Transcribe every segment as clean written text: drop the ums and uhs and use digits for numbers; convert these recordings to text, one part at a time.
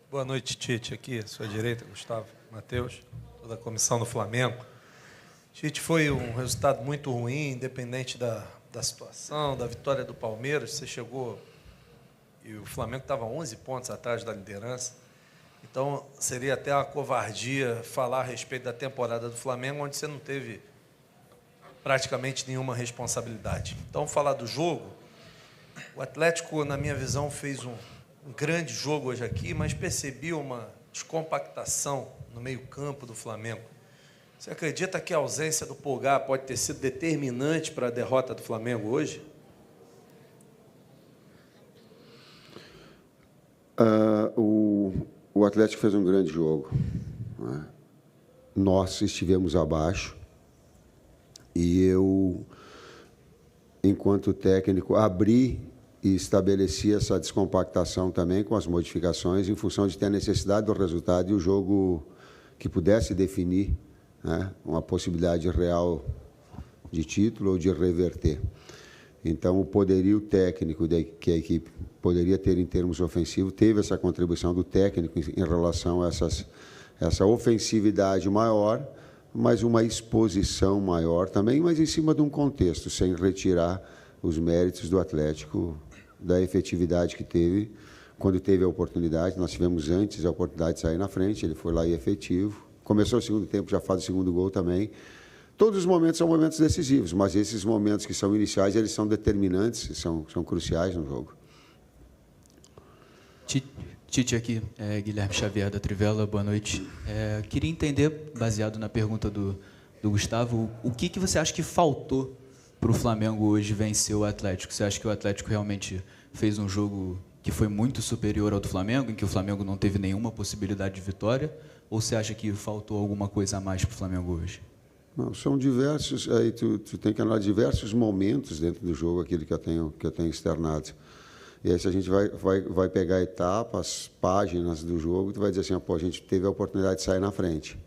Boa noite, Tite. Aqui, à sua direita, Gustavo, Matheus, toda a comissão do Flamengo. Tite, foi um resultado muito ruim, independente da situação, da vitória do Palmeiras. Você chegou e o Flamengo estava 11 pontos atrás da liderança. Então, seria até uma covardia falar a respeito da temporada do Flamengo, onde você não teve praticamente nenhuma responsabilidade. Então, falar do jogo, o Atlético, na minha visão, fez um grande jogo hoje aqui, mas percebi uma descompactação no meio-campo do Flamengo. Você acredita que a ausência do Pulgar pode ter sido determinante para a derrota do Flamengo hoje? O Atlético fez um grande jogo, né? Nós estivemos abaixo e eu, enquanto técnico, abri e estabeleci essa descompactação também com as modificações em função de ter a necessidade do resultado e o jogo que pudesse definir, né, uma possibilidade real de título ou de reverter. Então, o poderio técnico que a equipe poderia ter em termos ofensivos teve essa contribuição do técnico em relação a essa ofensividade maior, mas uma exposição maior também, mas em cima de um contexto, sem retirar os méritos do Atlético da efetividade que teve quando teve a oportunidade. Nós tivemos antes a oportunidade de sair na frente, ele foi lá e efetivo. Começou o segundo tempo, já faz o segundo gol também. Todos os momentos são momentos decisivos, mas esses momentos que são iniciais, eles são determinantes, são cruciais no jogo. Tite aqui, Guilherme Xavier da Trivela, boa noite. Queria entender, baseado na pergunta do Gustavo, o que você acha que faltou para o Flamengo hoje vencer o Atlético? Você acha que o Atlético realmente fez um jogo que foi muito superior ao do Flamengo, em que o Flamengo não teve nenhuma possibilidade de vitória? Ou você acha que faltou alguma coisa a mais para o Flamengo hoje? Não, são diversos, aí tu tem que analisar diversos momentos dentro do jogo, aquilo que eu tenho externado. E aí, se a gente vai pegar etapas, páginas do jogo, tu vai dizer assim, pô, a gente teve a oportunidade de sair na frente.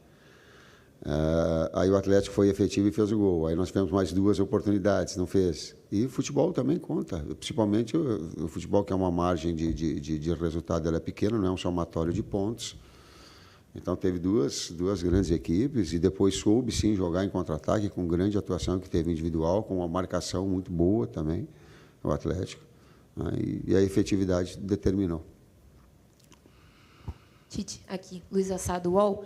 Aí o Atlético foi efetivo e fez o gol. Aí nós tivemos mais duas oportunidades, não fez. E o futebol também conta, principalmente o futebol, que é uma margem de resultado, ela é pequena, não é um somatório de pontos. Então, teve duas grandes equipes e depois soube, sim, jogar em contra-ataque com grande atuação que teve individual, com uma marcação muito boa também, o Atlético. Né? E a efetividade determinou. Tite, aqui, Luiz Assado, UOL.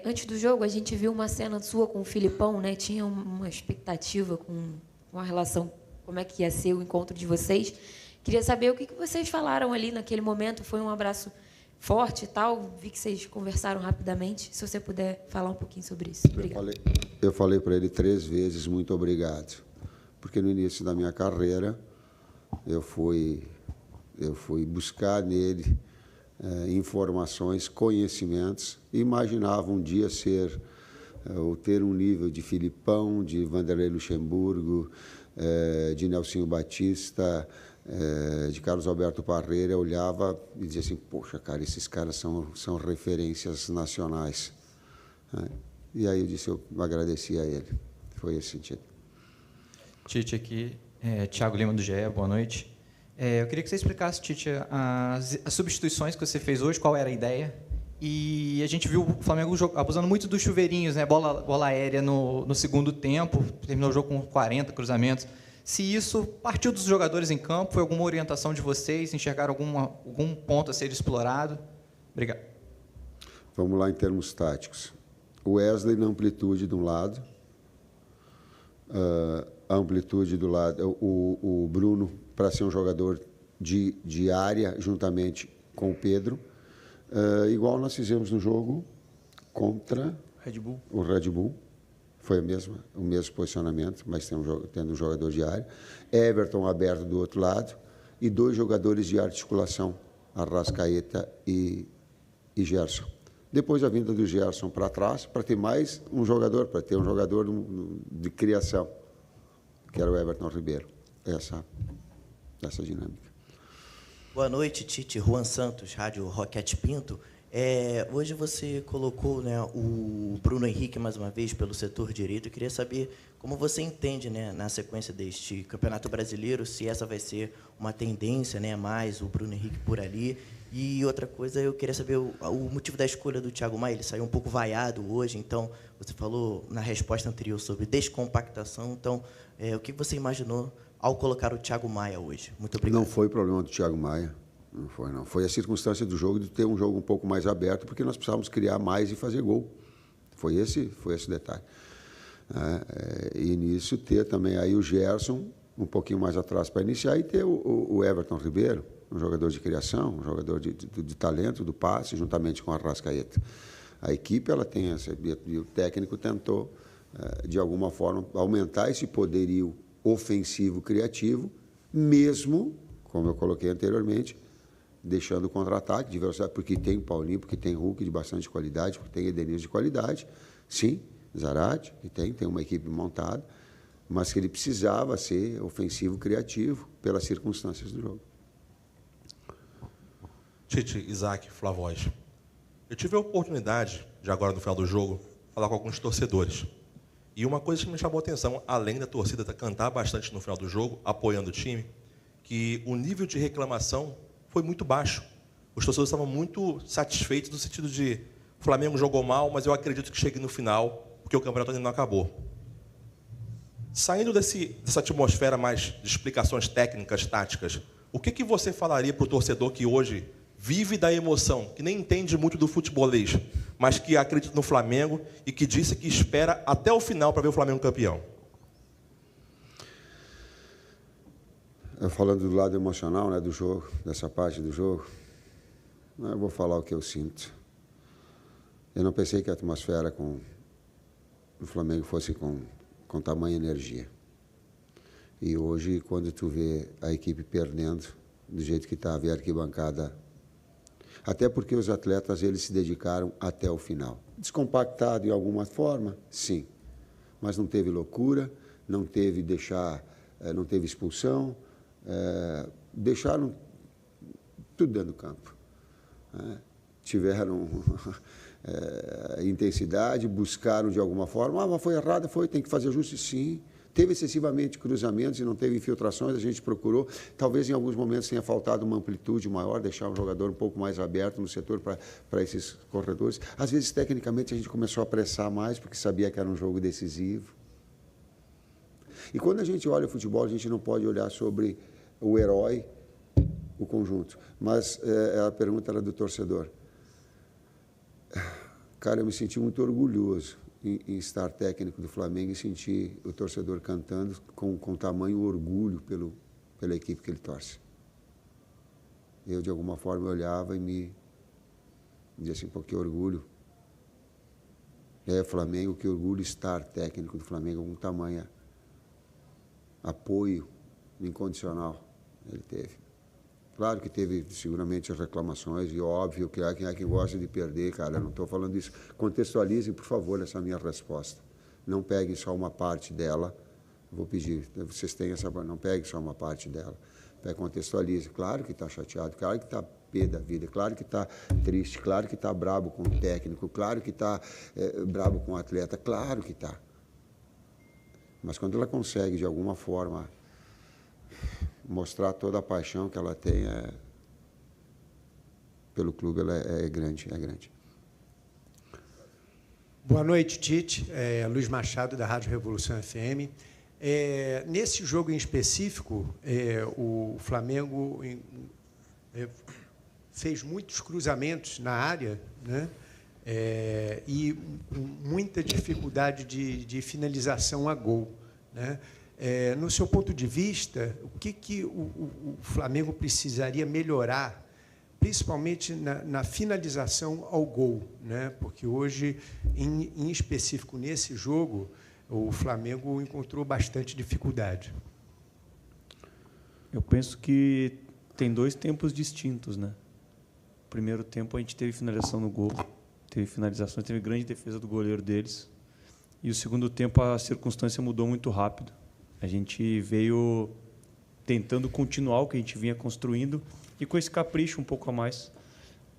Antes do jogo, a gente viu uma cena sua com o Filipão, né? Tinha uma expectativa com a relação, como é que ia ser o encontro de vocês. Queria saber o que vocês falaram ali naquele momento. Foi um abraço forte e tal? Vi que vocês conversaram rapidamente. Se você puder falar um pouquinho sobre isso. Obrigada. Eu falei para ele 3 vezes muito obrigado, porque no início da minha carreira eu fui buscar nele informações, conhecimentos, e imaginava um dia ou ter um nível de Filipão, de Vanderlei Luxemburgo, de Nelsinho Batista, de Carlos Alberto Parreira. Eu olhava e dizia assim, poxa, cara, esses caras são referências nacionais. E aí eu agradeci a ele. Foi esse sentido. Tite aqui, Thiago Lima do GE, boa noite. Eu queria que você explicasse, Tite, as substituições que você fez hoje, qual era a ideia. E a gente viu o Flamengo abusando muito dos chuveirinhos, né? Bola aérea no segundo tempo, terminou o jogo com 40 cruzamentos. Se isso partiu dos jogadores em campo, foi alguma orientação de vocês, enxergaram algum ponto a ser explorado? Obrigado. Vamos lá em termos táticos. O Wesley na amplitude de um lado, a amplitude do lado, o Bruno para ser um jogador de área, juntamente com o Pedro, igual nós fizemos no jogo contra o Red Bull. Foi o mesmo posicionamento, mas tendo um jogador de área. Everton aberto do outro lado e 2 jogadores de articulação, Arrascaeta e Gerson. Depois a vinda do Gerson para trás, para ter mais um jogador, para ter um jogador de criação, que era o Everton Ribeiro. Essa dinâmica. Boa noite, Tite. Juan Santos, Rádio Roquete Pinto. Hoje você colocou, né, o Bruno Henrique mais uma vez pelo setor direito. Eu queria saber como você entende, né, na sequência deste Campeonato Brasileiro, se essa vai ser uma tendência, né, mais o Bruno Henrique por ali. E outra coisa, eu queria saber o motivo da escolha do Thiago Maia. Ele saiu um pouco vaiado hoje, então você falou na resposta anterior sobre descompactação. Então, o que você imaginou ao colocar o Thiago Maia hoje? Muito obrigado. Não foi problema do Thiago Maia. Não foi, não. Foi a circunstância do jogo de ter um jogo um pouco mais aberto, porque nós precisávamos criar mais e fazer gol. Foi esse detalhe. E nisso ter também aí o Gerson um pouquinho mais atrás para iniciar e ter o Everton Ribeiro, um jogador de criação, um jogador de talento, do passe, juntamente com a Arrascaeta. A equipe ela tem essa, e o técnico tentou, de alguma forma, aumentar esse poderio ofensivo criativo, mesmo, como eu coloquei anteriormente, deixando o contra-ataque de velocidade, porque tem Paulinho, porque tem Hulk de bastante qualidade, porque tem Edenilson de qualidade, sim, Zarate, que tem uma equipe montada, mas que ele precisava ser ofensivo criativo pelas circunstâncias do jogo. Tite, Isaac, Flavoz. Eu tive a oportunidade, de agora no final do jogo, falar com alguns torcedores. E uma coisa que me chamou a atenção, além da torcida cantar bastante no final do jogo, apoiando o time, que o nível de reclamação foi muito baixo. Os torcedores estavam muito satisfeitos no sentido de o Flamengo jogou mal, mas eu acredito que chegue no final, porque o campeonato ainda não acabou. Saindo dessa atmosfera mais de explicações técnicas, táticas, o que você falaria para o torcedor que hoje vive da emoção, que nem entende muito do futebolês, mas que acredita no Flamengo e que disse que espera até o final para ver o Flamengo campeão? Falando do lado emocional, né, do jogo, dessa parte do jogo, eu vou falar o que eu sinto. Eu não pensei que a atmosfera do Flamengo fosse com tamanha energia. E hoje, quando tu vê a equipe perdendo, do jeito que estava, a arquibancada, até porque os atletas eles se dedicaram até o final. Descompactado de alguma forma, sim, mas não teve loucura, não teve não teve expulsão, deixaram tudo dentro do campo. Tiveram intensidade, buscaram de alguma forma, mas foi errado, tem que fazer ajuste, sim. Teve excessivamente cruzamentos e não teve infiltrações, a gente procurou. Talvez em alguns momentos tenha faltado uma amplitude maior, deixar o jogador um pouco mais aberto no setor para esses corredores. Às vezes, tecnicamente, a gente começou a pressar mais, porque sabia que era um jogo decisivo. E quando a gente olha o futebol, a gente não pode olhar sobre o herói, o conjunto. Mas a pergunta era do torcedor. Cara, eu me senti muito orgulhoso em estar técnico do Flamengo e sentir o torcedor cantando com tamanho orgulho pela equipe que ele torce. Eu, de alguma forma, olhava e me dizia assim, pô, que orgulho. Flamengo, que orgulho estar técnico do Flamengo com tamanho apoio incondicional ele teve. Claro que teve seguramente as reclamações e óbvio que há quem gosta de perder, cara, eu não estou falando isso. Contextualizem, por favor, essa minha resposta. Não peguem só uma parte dela, vou pedir, vocês têm essa, não peguem só uma parte dela. Contextualize, claro que está chateado, claro que está pé da vida, claro que está triste, claro que está brabo com o técnico, claro que está brabo com o atleta, claro que está. Mas quando ela consegue, de alguma forma, mostrar toda a paixão que ela tem pelo clube, ela é grande, é grande. Boa noite, Tite. Luiz Machado, da Rádio Revolução FM. Nesse jogo em específico, o Flamengo fez muitos cruzamentos na área, né? E muita dificuldade de finalização a gol, né? No seu ponto de vista, o que o Flamengo precisaria melhorar, principalmente na finalização ao gol, né? Porque hoje, em específico nesse jogo, o Flamengo encontrou bastante dificuldade. Eu penso que tem dois tempos distintos, né? No primeiro tempo a gente teve finalização no gol, teve finalização, teve grande defesa do goleiro deles. E o segundo tempo a circunstância mudou muito rápido. A gente veio tentando continuar o que a gente vinha construindo e com esse capricho um pouco a mais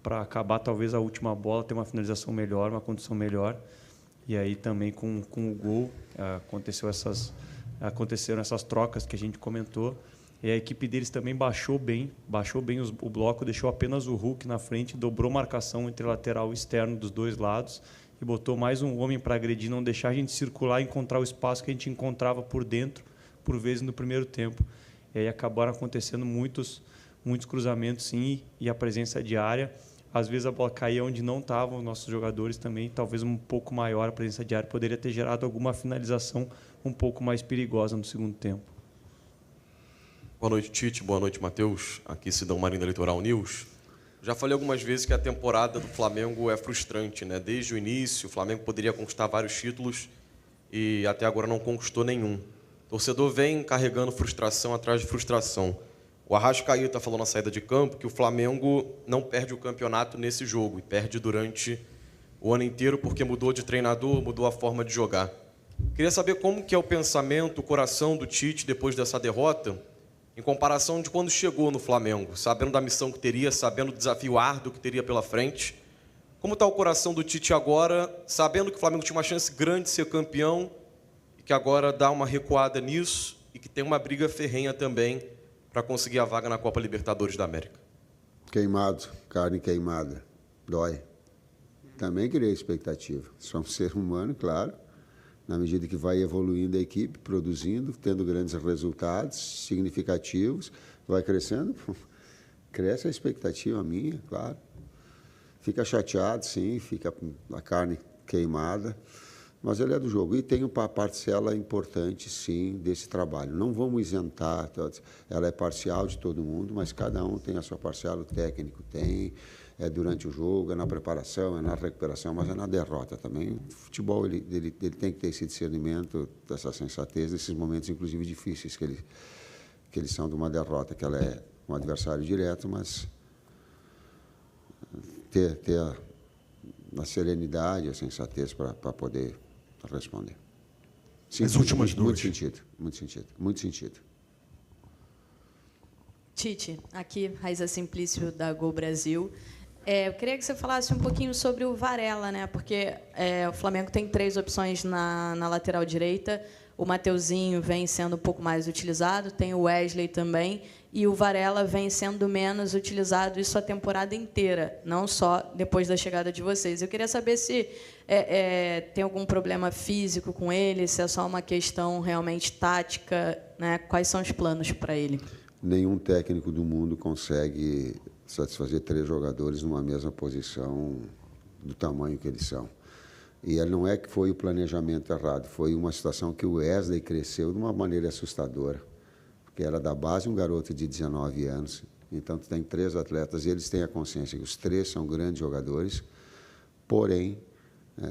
para acabar talvez a última bola, ter uma finalização melhor, uma condição melhor. E aí também com o gol aconteceram essas trocas que a gente comentou. E a equipe deles também baixou bem o bloco, deixou apenas o Hulk na frente, dobrou marcação entre lateral e externo dos dois lados e botou mais um homem para agredir, não deixar a gente circular e encontrar o espaço que a gente encontrava por dentro, por vezes no primeiro tempo. E aí acabaram acontecendo muitos cruzamentos, sim, e a presença de área. Às vezes a bola caía onde não estavam os nossos jogadores também, talvez um pouco maior a presença de área, poderia ter gerado alguma finalização um pouco mais perigosa no segundo tempo. Boa noite, Tite. Boa noite, Matheus. Aqui Sidão Marinho da Litoral News. Já falei algumas vezes que a temporada do Flamengo é frustrante, né? Desde o início, o Flamengo poderia conquistar vários títulos e até agora não conquistou nenhum. O torcedor vem carregando frustração atrás de frustração. O Arrascaeta falou na saída de campo que o Flamengo não perde o campeonato nesse jogo e perde durante o ano inteiro porque mudou de treinador, mudou a forma de jogar. Queria saber como que é o pensamento, o coração do Tite depois dessa derrota, em comparação de quando chegou no Flamengo, sabendo da missão que teria, sabendo do desafio árduo que teria pela frente. Como está o coração do Tite agora, sabendo que o Flamengo tinha uma chance grande de ser campeão e que agora dá uma recuada nisso e que tem uma briga ferrenha também para conseguir a vaga na Copa Libertadores da América? Queimado, carne queimada, dói. Também criei expectativa. Sou um ser humano, claro. Na medida que vai evoluindo a equipe, produzindo, tendo grandes resultados significativos, vai crescendo, cresce a expectativa minha, claro. Fica chateado, sim, fica a carne queimada, mas ele é do jogo. E tem uma parcela importante, sim, desse trabalho. Não vamos isentar, ela é parcial de todo mundo, mas cada um tem a sua parcela, o técnico tem, é durante o jogo, é na preparação, é na recuperação, mas é na derrota também. O futebol ele tem que ter esse discernimento, essa sensatez, nesses momentos, inclusive, difíceis que eles são de uma derrota, que ela é um adversário direto, mas ter a serenidade, a sensatez para poder responder. Sim, as últimas duas. Muito sentido. Tite, aqui, Raíza Simplício, da Gol Brasil. Eu queria que você falasse um pouquinho sobre o Varela, né? Porque o Flamengo tem 3 opções na lateral direita. O Mateuzinho vem sendo um pouco mais utilizado, tem o Wesley também, e o Varela vem sendo menos utilizado isso a temporada inteira, não só depois da chegada de vocês. Eu queria saber se tem algum problema físico com ele, se é só uma questão realmente tática, né? Quais são os planos para ele? Nenhum técnico do mundo consegue satisfazer 3 jogadores numa mesma posição do tamanho que eles são. E não é que foi o planejamento errado, foi uma situação que o Wesley cresceu de uma maneira assustadora, porque era da base um garoto de 19 anos. Então, tu tem 3 atletas e eles têm a consciência que os 3 são grandes jogadores, porém,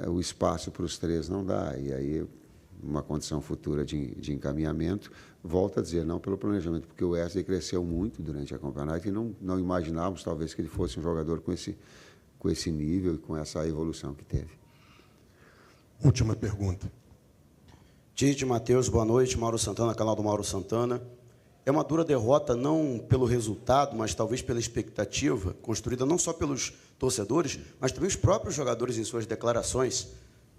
o espaço para os 3 não dá. E aí, uma condição futura de encaminhamento, volto a dizer, não pelo planejamento, porque o Wesley cresceu muito durante a campeonato e não imaginávamos, talvez, que ele fosse um jogador com esse nível e com essa evolução que teve. Última pergunta. Tite, Matheus, boa noite. Mauro Santana, canal do Mauro Santana. É uma dura derrota, não pelo resultado, mas talvez pela expectativa, construída não só pelos torcedores, mas também os próprios jogadores em suas declarações.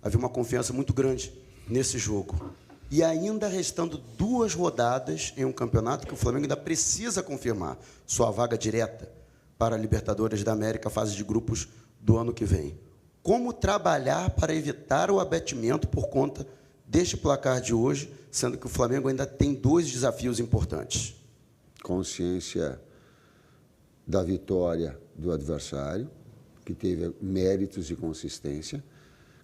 Havia uma confiança muito grande nesse jogo. E ainda restando 2 rodadas em um campeonato que o Flamengo ainda precisa confirmar sua vaga direta para a Libertadores da América, fase de grupos do ano que vem. Como trabalhar para evitar o abatimento por conta deste placar de hoje, sendo que o Flamengo ainda tem 2 desafios importantes? Consciência da vitória do adversário, que teve méritos e consistência,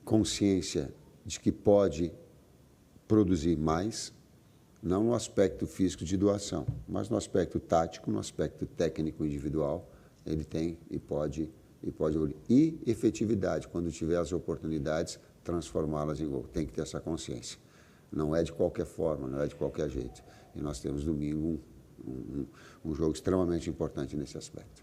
consciência de que pode produzir mais, não no aspecto físico de doação, mas no aspecto tático, no aspecto técnico individual, ele tem e pode evoluir. E efetividade, quando tiver as oportunidades, transformá-las em gol. Tem que ter essa consciência. Não é de qualquer forma, não é de qualquer jeito. E nós temos domingo um jogo extremamente importante nesse aspecto.